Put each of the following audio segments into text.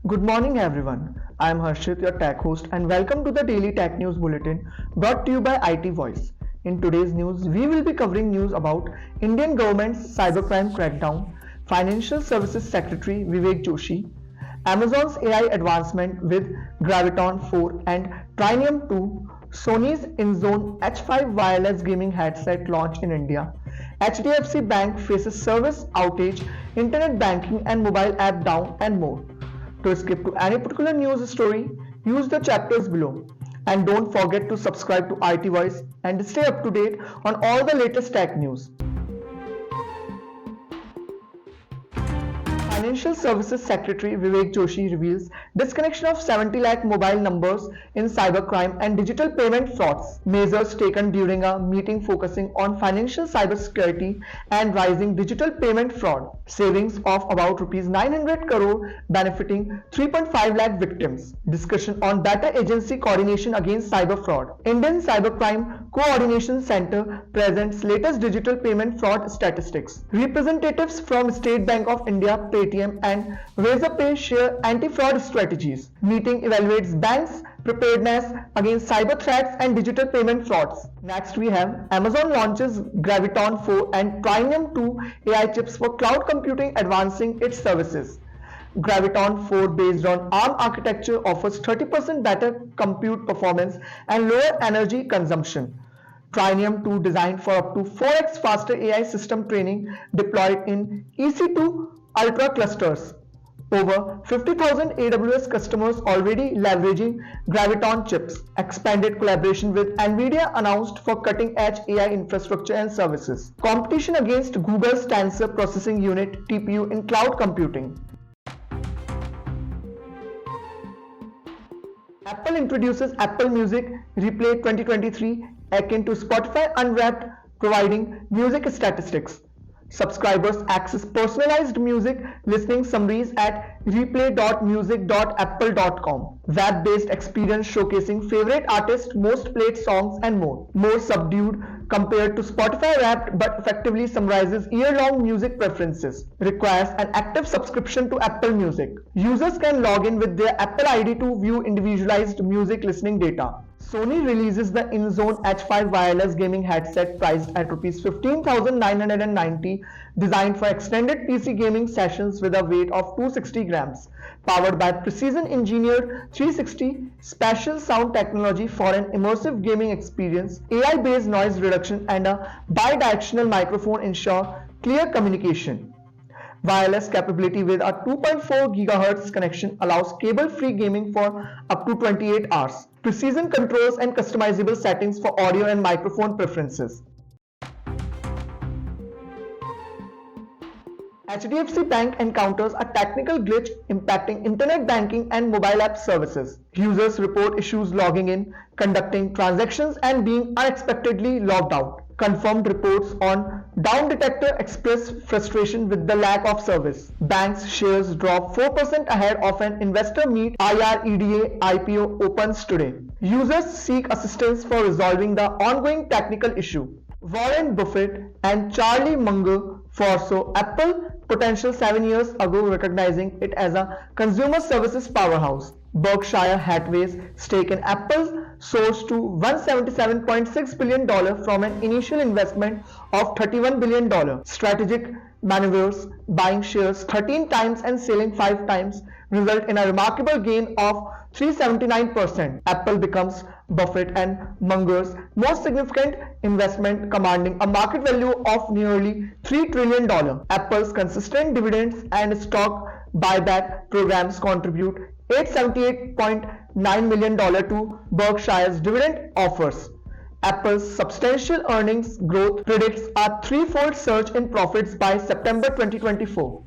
Good morning, everyone. I am Harshit, your tech host, and welcome to the Daily Tech News Bulletin brought to you by IT Voice. In today's news, we will be covering news about Indian government's cybercrime crackdown, Financial Services Secretary Vivek Joshi, Amazon's AI advancement with Graviton 4 and Trinium 2, Sony's InZone H5 wireless gaming headset launch in India, HDFC Bank faces service outage, internet banking and mobile app down, and more. To skip to any particular news story, use the chapters below. And don't forget to subscribe to IT Voice and stay up to date on all the latest tech news. Financial Services Secretary Vivek Joshi reveals disconnection of 70 lakh mobile numbers in cybercrime and digital payment frauds. Measures taken during a meeting focusing on financial cybersecurity and rising digital payment fraud. Savings of about Rs 900 crore benefiting 3.5 lakh victims. Discussion on better agency coordination against cyber fraud. Indian Cybercrime Coordination Center presents latest digital payment fraud statistics. Representatives from State Bank of India, Paytm and Razorpay share anti-fraud strategies. Meeting evaluates banks' preparedness against cyber threats and digital payment frauds. Next we have Amazon launches Graviton 4 and Trinium 2 AI chips for cloud computing, advancing its services. Graviton 4 based on ARM architecture offers 30% better compute performance and lower energy consumption. Trinium 2 designed for up to 4x faster AI system training deployed in EC2 Ultra clusters. Over 50,000 AWS customers already leveraging Graviton chips. Expanded collaboration with NVIDIA announced for cutting-edge AI infrastructure and services. Competition against Google's Tensor Processing Unit TPU in cloud computing. Apple introduces Apple Music Replay 2023 akin to Spotify Unwrapped, providing music statistics. Subscribers access personalized music listening summaries at replay.music.apple.com. Web-based experience showcasing favorite artists, most played songs and more. More subdued compared to Spotify Wrapped but effectively summarizes year-long music preferences. Requires an active subscription to Apple Music. Users can log in with their Apple ID to view individualized music listening data. Sony releases the InZone H5 wireless gaming headset priced at Rs 15,990, designed for extended PC gaming sessions with a weight of 260 grams. Powered by precision-engineered 360 spatial sound technology for an immersive gaming experience, AI-based noise reduction and a bidirectional microphone ensure clear communication. Wireless capability with a 2.4 GHz connection allows cable-free gaming for up to 28 hours. Precision controls and customizable settings for audio and microphone preferences. HDFC Bank encounters a technical glitch impacting internet banking and mobile app services. Users report issues logging in, conducting transactions and being unexpectedly logged out. Confirmed reports on Down Detector express frustration with the lack of service. Banks shares drop 4% ahead of an investor meet. IREDA IPO opens today. Users seek assistance for resolving the ongoing technical issue. Warren Buffett and Charlie Munger foresaw Apple potential 7 years ago, recognizing it as a consumer services powerhouse. Berkshire Hathaway's stake in Apple soars to $177.6 billion from an initial investment of $31 billion. Strategic maneuvers, buying shares 13 times and selling 5 times, result in a remarkable gain of 379%. Apple becomes Buffett and Munger's most significant investment, commanding a market value of nearly $3 trillion. Apple's consistent dividends and stock buyback programs contribute $878.9 million to Berkshire's dividend offers. Apple's substantial earnings growth predicts a threefold surge in profits by September 2024.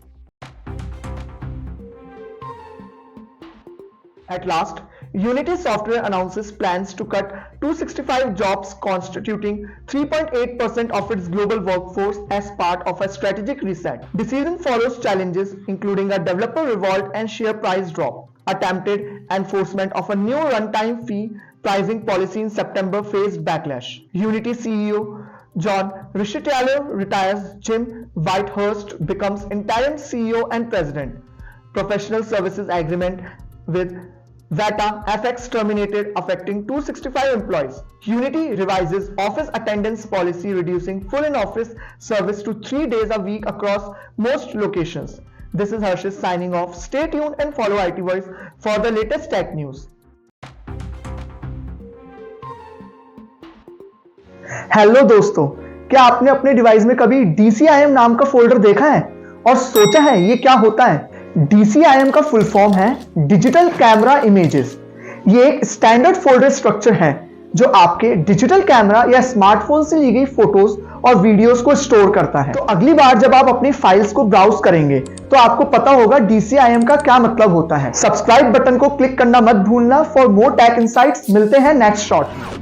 At last, Unity Software announces plans to cut 265 jobs constituting 3.8% of its global workforce as part of a strategic reset. Decision follows challenges including a developer revolt and share price drop. Attempted enforcement of a new runtime fee pricing policy in September faced backlash. Unity CEO John Riccitiello retires. Jim Whitehurst becomes interim CEO and president. Professional services agreement with Zeta FX terminated, affecting 265 employees. Unity revises office attendance policy, reducing full in-office service to 3 days a week across most locations. This is Harshit signing off. Stay tuned and follow IT Voice for the latest tech news. Hello दोस्तों, क्या आपने अपने device में कभी DCIM नाम का folder देखा है और सोचा है ये क्या होता है? DCIM का फुल फॉर्म है डिजिटल कैमरा इमेजेस। ये एक स्टैंडर्ड फोल्डर स्ट्रक्चर है जो आपके डिजिटल कैमरा या स्मार्टफोन से ली गई फोटोज और वीडियोस को स्टोर करता है। तो अगली बार जब आप अपनी फाइल्स को ब्राउज करेंगे तो आपको पता होगा DCIM का क्या मतलब होता है। सब्सक्राइब बटन को क्लिक करना मत भूलना। फॉर मोर टेक इनसाइट्स मिलते हैं नेक्स्ट शॉट में।